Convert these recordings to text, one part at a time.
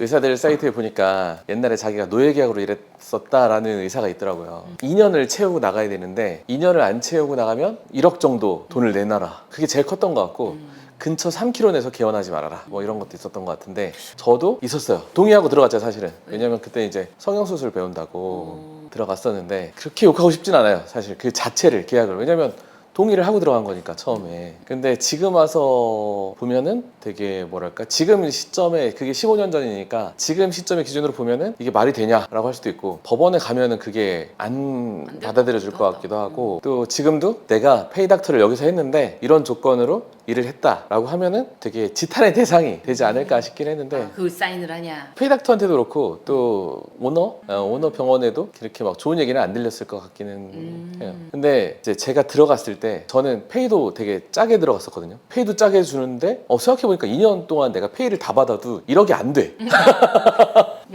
의사들 사이트에 보니까 옛날에 자기가 노예계약으로 일했었다라는 의사가 있더라고요. 2년을 채우고 나가야 되는데 2년을 안 채우고 나가면 1억 정도 돈을 내놔라. 그게 제일 컸던 것 같고 근처 3km 내서 개원하지 말아라. 뭐 이런 것도 있었던 것 같은데 저도 있었어요. 동의하고 들어갔죠 사실은. 왜냐면 그때 이제 성형수술 배운다고 들어갔었는데 그렇게 욕하고 싶진 않아요 사실 그 자체를 계약을. 왜냐면 동의를 하고 들어간 거니까 처음에. 근데 지금 와서 보면은 되게 뭐랄까 지금 시점에 그게 15년 전이니까 지금 시점의 기준으로 보면은 이게 말이 되냐라고 할 수도 있고 법원에 가면은 그게 안 받아들여 줄 것 같기도 하고 또 지금도 내가 페이닥터를 여기서 했는데 이런 조건으로 일을 했다라고 하면은 되게 지탄의 대상이 되지 않을까 싶긴 했는데 그 사인을 하냐. 페이닥터한테도 그렇고 또 오너 병원에도 그렇게 막 좋은 얘기는 안 들렸을 것 같기는 해요. 근데 이제 제가 들어갔을 때 저는 페이도 되게 짜게 들어갔었거든요. 페이도 짜게 주는데 생각해보니까 2년 동안 내가 페이를 다 받아도 1억이 안 돼.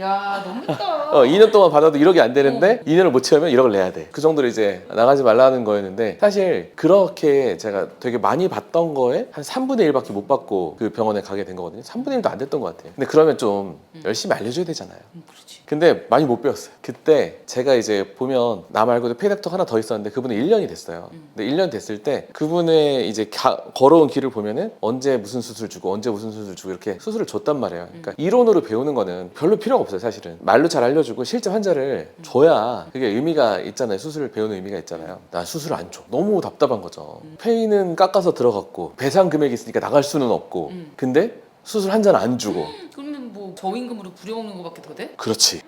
야 너무했다. 2년 동안 받아도 1억이 안 되는데 2년을 못 채우면 1억을 내야 돼. 그 정도로 이제 나가지 말라는 거였는데 사실 그렇게 제가 되게 많이 받던 거에 한 3분의 1밖에 못 받고 그 병원에 가게 된 거거든요. 3분의 1도 안 됐던 것 같아요. 근데 그러면 좀 열심히 알려줘야 되잖아요. 그렇지. 근데 많이 못 배웠어요. 그때 제가 이제 보면 나 말고도 페이닥터 하나 더 있었는데 그분은 1년이 됐어요. 근데 1년 됐을 때 그분의 이제 걸어온 길을 보면은 언제 무슨 수술 주고 언제 무슨 수술 주고 이렇게 수술을 줬단 말이에요. 그러니까 이론으로 배우는 거는 별로 필요가 없어요 사실은. 말로 잘 알려주고 실제 환자를 줘야 그게 의미가 있잖아요. 수술을 배우는 의미가 있잖아요. 나 수술 안 줘. 너무 답답한 거죠. 페이는 깎아서 들어갔고 배상 금액이 있으니까 나갈 수는 없고 근데 수술 한 잔 안 주고 그러면 뭐 저임금으로 부려먹는 거밖에 더 돼? 그렇지.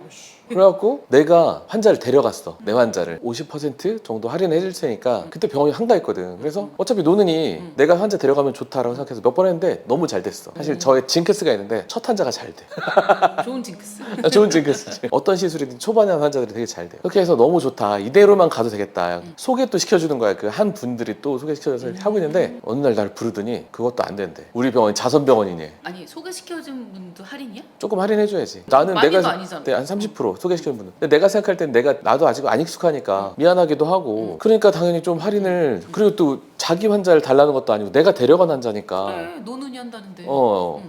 그래갖고 내가 환자를 데려갔어. 내 환자를 50% 정도 할인해 줄 테니까 그때 병원이 한가했거든. 그래서 어차피 노는이 내가 환자 데려가면 좋다라고 생각해서 몇 번 했는데 너무 잘 됐어. 사실 저의 징크스가 있는데 첫 환자가 잘 돼. 좋은 징크스. 좋은 징크스지. 어떤 시술이든 초반에 하는 환자들이 되게 잘 돼. 그렇게 해서 너무 좋다. 이대로만 가도 되겠다. 소개 또 시켜주는 거야. 그 한 분들이 또 소개시켜줘서 하고 있는데 어느 날 날 부르더니 그것도 안 된대. 우리 병원이 자선병원이니. 아니 소개시켜준 분도 할인이야? 조금 할인해줘야지. 나는 많이도 내가 아니잖아. 한 30% 소개시키는 분은. 근데 내가 생각할 땐 나도 아직 안 익숙하니까 미안하기도 하고. 그러니까 당연히 좀 할인을. 그리고 또 자기 환자를 달라는 것도 아니고 내가 데려간 환자니까. 그래 노는이 한다는데.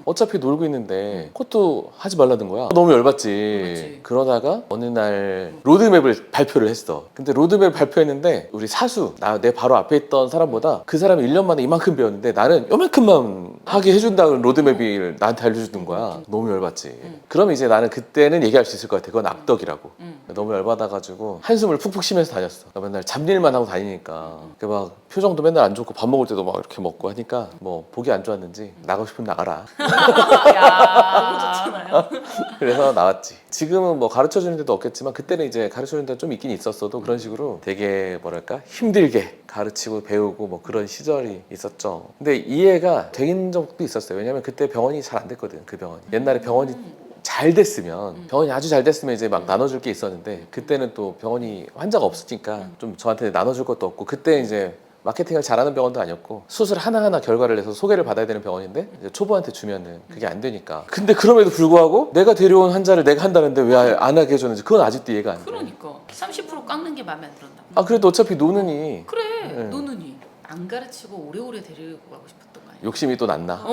어차피 놀고 있는데 그것도 하지 말라는 거야. 너무 열받지. 열받지. 그러다가 어느 날 로드맵을 발표를 했어. 근데 로드맵 발표했는데 우리 사수 내 바로 앞에 있던 사람보다 그 사람이 1년 만에 이만큼 배웠는데 나는 요만큼만 하게 해준다는 로드맵을 나한테 알려주는 거야. 너무 열받지. 그럼 이제 나는 그때는 얘기할 수 있을 것 같아. 그건 악덕이라고. 너무 열받아가지고 한숨을 푹푹 쉬면서 다녔어. 맨날 잡일만 하고 다니니까 막 표정도 맨날 안 좋고 밥 먹을 때도 막 이렇게 먹고 하니까 뭐 보기 안 좋았는지 나가고 싶으면 나가라. 야 좋잖아요. 그래서 나왔지. 지금은 뭐 가르쳐주는 데도 없겠지만 그때는 이제 가르쳐주는 데도 좀 있긴 있었어도 그런 식으로 되게 뭐랄까 힘들게 가르치고 배우고 뭐 그런 시절이 있었죠. 근데 이해가 된 적도 있었어요. 왜냐면 그때 병원이 잘 안 됐거든. 그 병원이. 옛날에 병원이 잘 됐으면 병원이 아주 잘 됐으면 이제 막 나눠줄 게 있었는데 그때는 또 병원이 환자가 없으니까 좀 저한테 나눠줄 것도 없고 그때 이제 마케팅을 잘하는 병원도 아니었고 수술 하나하나 결과를 내서 소개를 받아야 되는 병원인데 이제 초보한테 주면은 그게 안 되니까. 근데 그럼에도 불구하고 내가 데려온 환자를 내가 한다는데 왜 안 하게 해줬는지 그건 아직도 이해가 안 돼. 그러니까 30% 깎는 게 마음에 안 들었나 보다. 아 그래도 어차피 노는이 그래 노는이 안 가르치고 오래오래 데리고 가고 싶었던 거 아니야? 욕심이 또 났나?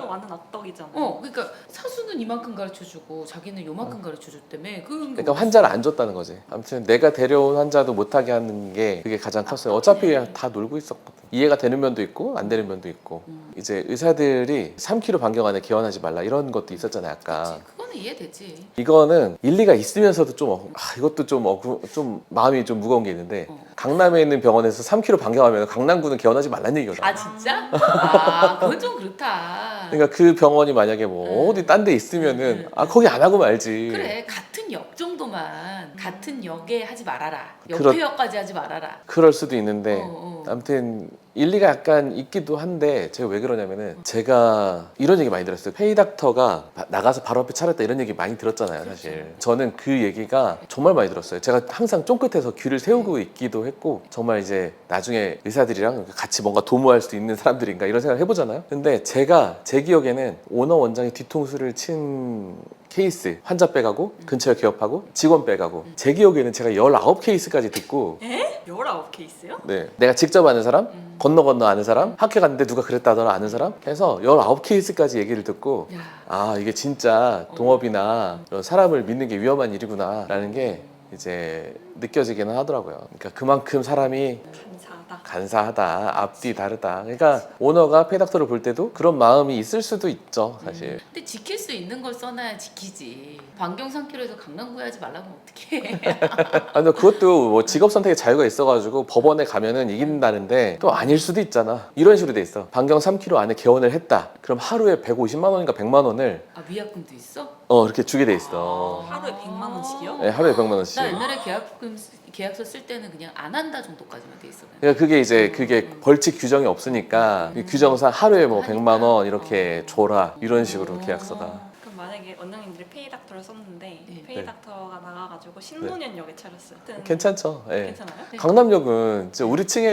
완전 악덕이잖아. 그러니까 사수는 이만큼 가르쳐주고 자기는 요만큼 가르쳐줬다며. 그러니까 환자를 안 줬다는 거지. 아무튼 내가 데려온 환자도 못하게 하는 게 그게 가장 컸어요. 어차피 다 놀고 있었거든. 이해가 되는 면도 있고 안 되는 면도 있고. 이제 의사들이 3km 반경 안에 개원하지 말라 이런 것도 있었잖아요 아까. 그거는 이해되지. 이거는 일리가 있으면서도 이것도 좀 마음이 좀 무거운 게 있는데 강남에 있는 병원에서 3km 반경하면 강남구는 개원하지 말라는 얘기거든. 아 진짜? 아 그건 좀 그렇다. 그러니까 그 병원이 만약에 뭐 어디 딴 데 있으면은 거기 안 하고 말지. 그래 같은 역 정도만 같은 역에 하지 말아라. 그렇- 옆에 역까지 하지 말아라. 그럴 수도 있는데 어. 아무튼 일리가 약간 있기도 한데 제가 왜 그러냐면은 제가 이런 얘기 많이 들었어요. 페이닥터가 나가서 바로 앞에 차렸다 이런 얘기 많이 들었잖아요 사실. 저는 그 얘기가 정말 많이 들었어요. 제가 항상 쫑긋해서 귀를 세우고 있기도 했고 정말 이제 나중에 의사들이랑 같이 뭔가 도모할 수 있는 사람들인가 이런 생각을 해보잖아요. 근데 제 기억에는 오너 원장이 뒤통수를 친 케이스 환자 빼가고 근처에 개업하고 직원 빼가고 제 기억에는 제가 19케이스까지 듣고 에? 19케이스요? 네, 내가 직접 아는 사람, 건너 아는 사람, 학교 갔는데 누가 그랬다더라 아는 사람 해서 19케이스까지 얘기를 듣고 야. 아 이게 진짜 동업이나 이런 사람을 믿는 게 위험한 일이구나 라는 게 이제 느껴지기는 하더라고요. 그러니까 그만큼 사람이 감사하다. 간사하다, 앞뒤 다르다. 그러니까 오너가 페이닥터를 볼 때도 그런 마음이 있을 수도 있죠, 사실. 근데 지킬 수 있는 걸 써놔야 지키지. 반경 3km에서 강남 구해하지 말라면 어떡해. 아, 근데 그것도 뭐 직업 선택의 자유가 있어가지고 법원에 가면은 이긴다는데 또 아닐 수도 있잖아. 이런 식으로 돼 있어. 반경 3km 안에 개원을 했다. 그럼 하루에 150만 원인가 100만 원을 아 위약금도 있어? 이렇게 주게 돼 있어. 하루에 100만 원씩이요? 네, 하루에 100만 원씩. 나 옛날에 계약서 쓸 때는 그냥 안 한다 정도까지만 돼 있어. 그러니까 그게 벌칙 규정이 없으니까 이 규정상 하루에 뭐 100만 원 이렇게 줘라 이런 식으로 계약서가. 그럼 만약에 원장님들이 페이닥터를 썼는데 네. 페이닥터가 나가가지고 신논현역에 차렸어요. 괜찮죠. 예. 괜찮아요? 강남역은 진짜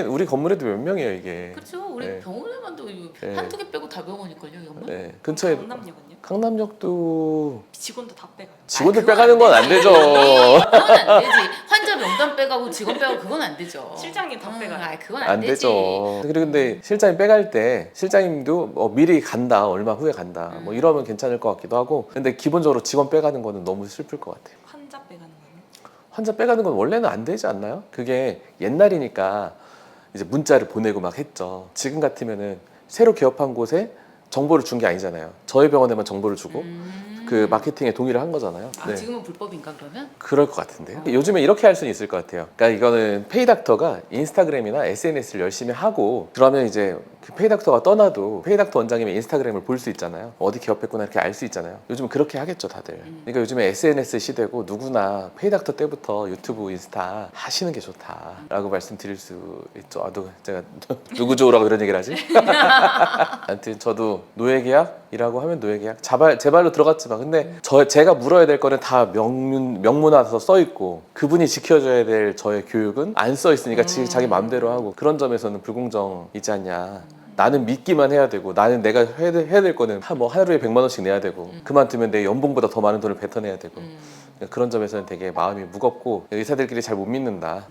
우리 건물에도 몇 명이에요 이게. 그렇죠. 우리 네. 병원에만도 네. 한두 개 빼고 다 병원일걸요, 이건? 네. 근처에 강남역은요? 강남역도 직원도 다 빼가요. 직원들 그건 빼가는 건 안 되죠. 그건 안 되지. 환자 명단 빼가고 직원 빼가고 그건 안 되죠. 실장님 다 빼가요. 아, 그건 안 되지. 되죠. 그리고 근데 실장님 빼갈 때 실장님도 미리 간다, 얼마 후에 간다, 뭐 이러면 괜찮을 것 같기도 하고. 근데 기본적으로 직원 빼가는 거는 너무 슬플 것 같아요. 환자 빼가는 거는? 환자 빼가는 건 원래는 안 되지 않나요? 그게 옛날이니까 이제 문자를 보내고 막 했죠. 지금 같으면은 새로 개업한 곳에 정보를 준 게 아니잖아요. 저희 병원에만 정보를 주고 그 마케팅에 동의를 한 거잖아요. 아, 지금은 불법인가 그러면? 그럴 것 같은데요. 요즘에 이렇게 할 수는 있을 것 같아요. 그러니까 이거는 페이닥터가 인스타그램이나 SNS를 열심히 하고 그러면 이제 그 페이닥터가 떠나도 페이닥터 원장님의 인스타그램을 볼 수 있잖아요. 어디 개업했구나 이렇게 알 수 있잖아요. 요즘은 그렇게 하겠죠, 다들. 그러니까 요즘에 SNS 시대고 누구나 페이닥터 때부터 유튜브, 인스타 하시는 게 좋다라고 말씀드릴 수 있죠. 아, 제가 누구 좋으라고 이런 얘기를 하지? 아무튼 저도 노예계약이라고 하면 노예계약 제 발로 들어갔지만 근데 제가 물어야 될 거는 다 명문화서 써 있고 그분이 지켜줘야 될 저의 교육은 안 써 있으니까 자기 마음대로 하고 그런 점에서는 불공정이지 않냐. 나는 믿기만 해야 되고 나는 내가 해야 될 거는 뭐 하루에 100만 원씩 내야 되고 그만두면 내 연봉보다 더 많은 돈을 뱉어내야 되고 그런 점에서는 되게 마음이 무겁고 의사들끼리 잘 못 믿는다.